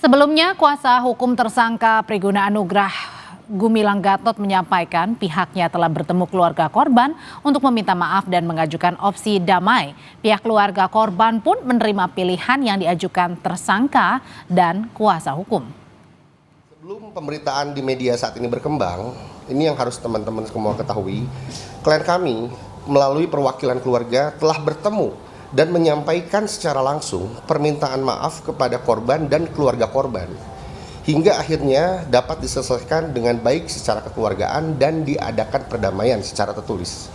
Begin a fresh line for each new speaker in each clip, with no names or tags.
Sebelumnya, kuasa hukum tersangka Priguna Anugrah Gumilang Gatot menyampaikan pihaknya telah bertemu keluarga korban untuk meminta maaf dan mengajukan opsi damai. Pihak keluarga korban pun menerima pilihan yang diajukan tersangka dan kuasa hukum.
Sebelum pemberitaan di media saat ini berkembang, ini yang harus teman-teman semua ketahui, klien kami melalui perwakilan keluarga telah bertemu dan menyampaikan secara langsung permintaan maaf kepada korban dan keluarga korban, hingga akhirnya dapat diselesaikan dengan baik secara kekeluargaan dan diadakan perdamaian secara tertulis.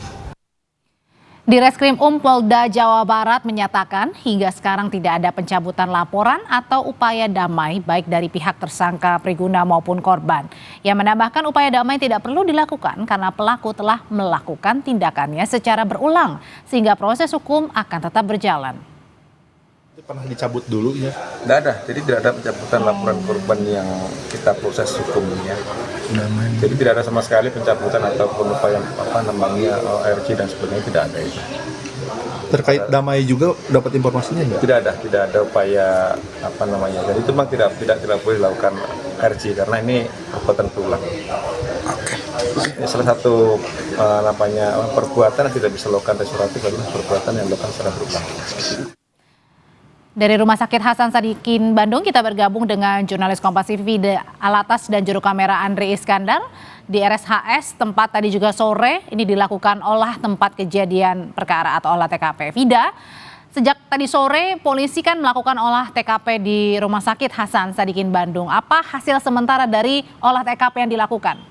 Direskrim Polda Jawa Barat menyatakan hingga sekarang tidak ada pencabutan laporan atau upaya damai baik dari pihak tersangka Priguna maupun korban. Ia menambahkan upaya damai tidak perlu dilakukan karena pelaku telah melakukan tindakannya secara berulang sehingga proses hukum akan tetap berjalan.
Itu pernah dicabut dulu ya?
Tidak ada, jadi tidak ada pencabutan laporan korban yang kita proses hukumnya. Jadi tidak ada sama sekali pencabutan ataupun upaya ARC dan sebagainya, tidak ada itu.
Terkait damai juga dapat informasinya enggak?
Tidak ada upaya jadi itu memang tidak boleh dilakukan ARC karena ini perbuatan berulang. Salah satu perbuatan yang tidak bisa dilakukan restoratif adalah perbuatan yang dilakukan secara berulang.
Dari Rumah Sakit Hasan Sadikin Bandung, kita bergabung dengan jurnalis Kompas TV Alatas dan juru kamera Andre Iskandar di RSHS, tempat tadi juga sore ini dilakukan olah tempat kejadian perkara atau olah TKP. Vida, sejak tadi sore polisi kan melakukan olah TKP di Rumah Sakit Hasan Sadikin Bandung. Apa hasil sementara dari olah TKP yang dilakukan?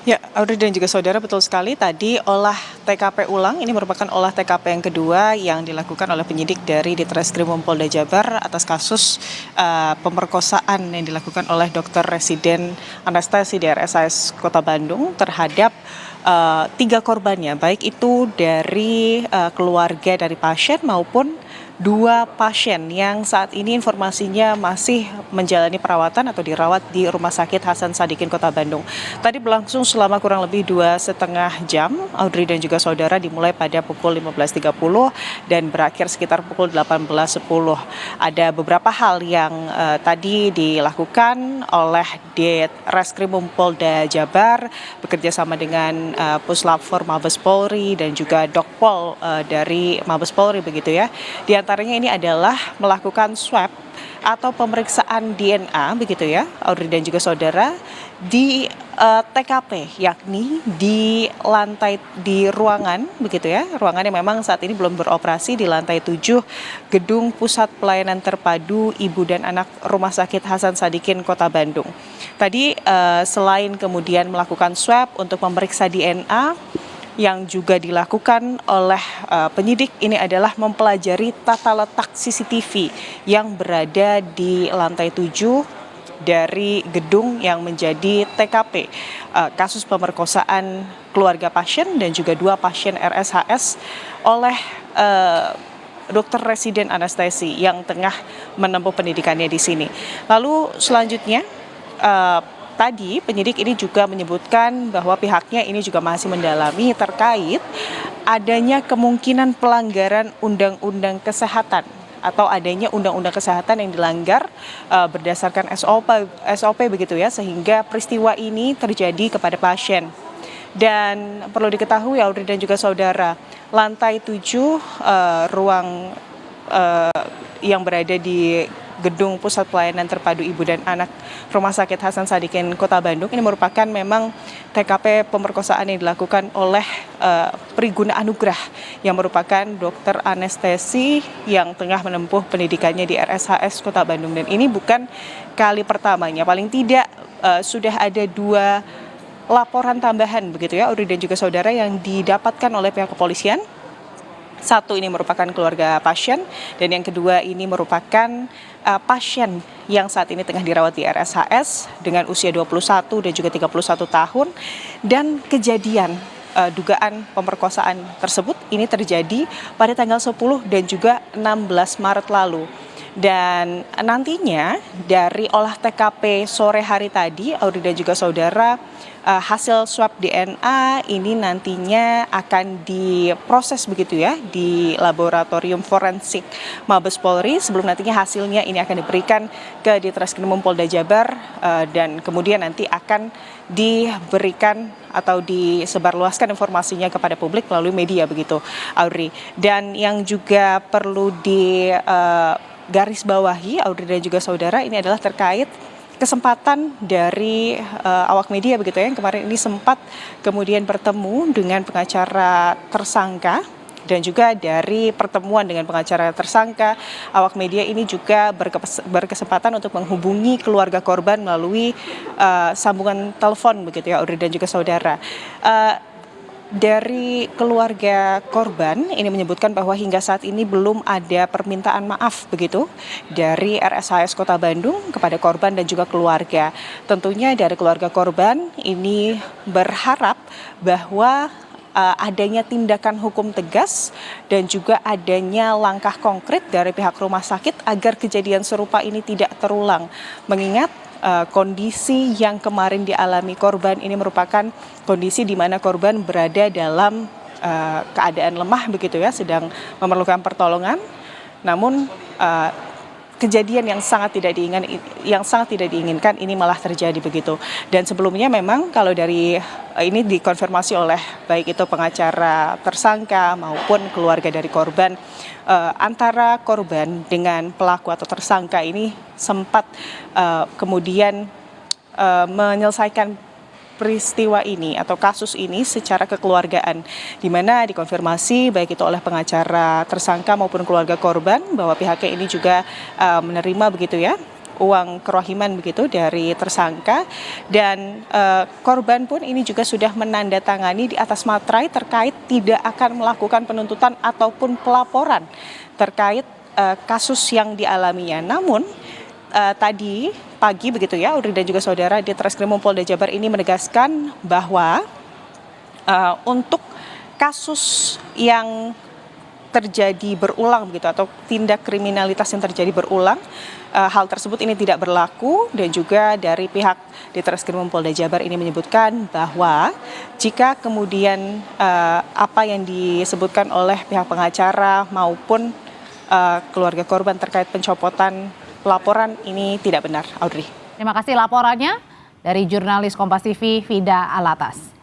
Ya, Audrey dan juga saudara, betul sekali tadi olah TKP ulang ini merupakan olah TKP yang kedua yang dilakukan oleh penyidik dari Ditreskrim Polda Jabar atas kasus pemerkosaan yang dilakukan oleh Dr. Residen Anastasi di RSHS Kota Bandung terhadap 3 korbannya, baik itu dari keluarga dari pasien maupun 2 pasien yang saat ini informasinya masih menjalani perawatan atau dirawat di Rumah Sakit Hasan Sadikin Kota Bandung. Tadi berlangsung selama kurang lebih 2,5 jam, Audrey dan juga saudara, dimulai pada pukul 15.30 dan berakhir sekitar pukul 18.10. Ada beberapa hal yang tadi dilakukan oleh Ditreskrim Polda Jabar bekerja sama dengan Puslap 4 Mabes Polri dan juga Dokpol dari Mabes Polri begitu ya. Di antaranya ini adalah melakukan swab atau pemeriksaan DNA begitu ya, Audrey dan juga saudara, di TKP, yakni di ruangan begitu ya, ruangan yang memang saat ini belum beroperasi di lantai 7 Gedung Pusat Pelayanan Terpadu Ibu dan Anak Rumah Sakit Hasan Sadikin Kota Bandung. Tadi selain kemudian melakukan swab untuk memeriksa DNA, yang juga dilakukan oleh penyidik ini adalah mempelajari tata letak CCTV yang berada di lantai 7 dari gedung yang menjadi TKP kasus pemerkosaan keluarga pasien dan juga 2 pasien RSHS oleh Dr. Residen Anastasi yang tengah menempuh pendidikannya di sini. Lalu selanjutnya tadi penyidik ini juga menyebutkan bahwa pihaknya ini juga masih mendalami terkait adanya kemungkinan pelanggaran undang-undang kesehatan atau adanya undang-undang kesehatan yang dilanggar berdasarkan SOP begitu ya, sehingga peristiwa ini terjadi kepada pasien. Dan perlu diketahui Audrey dan juga saudara, lantai 7 ruang yang berada di Gedung Pusat Pelayanan Terpadu Ibu dan Anak Rumah Sakit Hasan Sadikin Kota Bandung ini merupakan memang TKP pemerkosaan yang dilakukan oleh Priguna Anugrah yang merupakan dokter anestesi yang tengah menempuh pendidikannya di RSHS Kota Bandung. Dan ini bukan kali pertamanya, paling tidak sudah ada 2 laporan tambahan begitu ya, Audrey dan juga saudara, yang didapatkan oleh pihak kepolisian. Satu ini merupakan keluarga pasien dan yang kedua ini merupakan pasien yang saat ini tengah dirawat di RSHS dengan usia 21 dan juga 31 tahun, dan kejadian dugaan pemerkosaan tersebut ini terjadi pada tanggal 10 dan juga 16 Maret lalu. Dan nantinya dari olah TKP sore hari tadi, Audrey dan juga saudara, hasil swab DNA ini nantinya akan diproses begitu ya di laboratorium forensik Mabes Polri sebelum nantinya hasilnya ini akan diberikan ke Ditreskrimum Polda Jabar dan kemudian nanti akan diberikan atau disebarluaskan informasinya kepada publik melalui media begitu, Audrey. Dan yang juga perlu garis bawahi Audrey dan juga saudara, ini adalah terkait kesempatan dari awak media begitu ya, yang kemarin ini sempat kemudian bertemu dengan pengacara tersangka, dan juga dari pertemuan dengan pengacara tersangka, awak media ini juga berkesempatan untuk menghubungi keluarga korban melalui sambungan telepon begitu ya, Audrey dan juga saudara. Dari keluarga korban ini menyebutkan bahwa hingga saat ini belum ada permintaan maaf begitu dari RSHS Kota Bandung kepada korban dan juga keluarga. Tentunya dari keluarga korban ini berharap bahwa adanya tindakan hukum tegas dan juga adanya langkah konkret dari pihak rumah sakit agar kejadian serupa ini tidak terulang. Mengingat kondisi yang kemarin dialami korban ini merupakan kondisi di mana korban berada dalam keadaan lemah begitu ya, sedang memerlukan pertolongan. Namun kejadian yang sangat tidak diinginkan ini malah terjadi begitu. Dan sebelumnya memang kalau dari ini dikonfirmasi oleh baik itu pengacara tersangka maupun keluarga dari korban, antara korban dengan pelaku atau tersangka ini sempat kemudian menyelesaikan peristiwa ini atau kasus ini secara kekeluargaan, di mana dikonfirmasi baik itu oleh pengacara tersangka maupun keluarga korban bahwa pihaknya ini juga menerima begitu ya uang kerohiman begitu dari tersangka, dan korban pun ini juga sudah menandatangani di atas materai terkait tidak akan melakukan penuntutan ataupun pelaporan terkait kasus yang dialaminya. Namun tadi pagi begitu ya, Audrey dan juga saudara, Ditreskrimum Polda Jabar ini menegaskan bahwa untuk kasus yang terjadi berulang begitu atau tindak kriminalitas yang terjadi berulang, hal tersebut ini tidak berlaku. Dan juga dari pihak Ditreskrimum Polda Jabar ini menyebutkan bahwa jika kemudian apa yang disebutkan oleh pihak pengacara maupun keluarga korban terkait pencopotan pelaporan ini tidak benar, Audrey.
Terima kasih laporannya dari jurnalis Kompas TV Vida Alatas.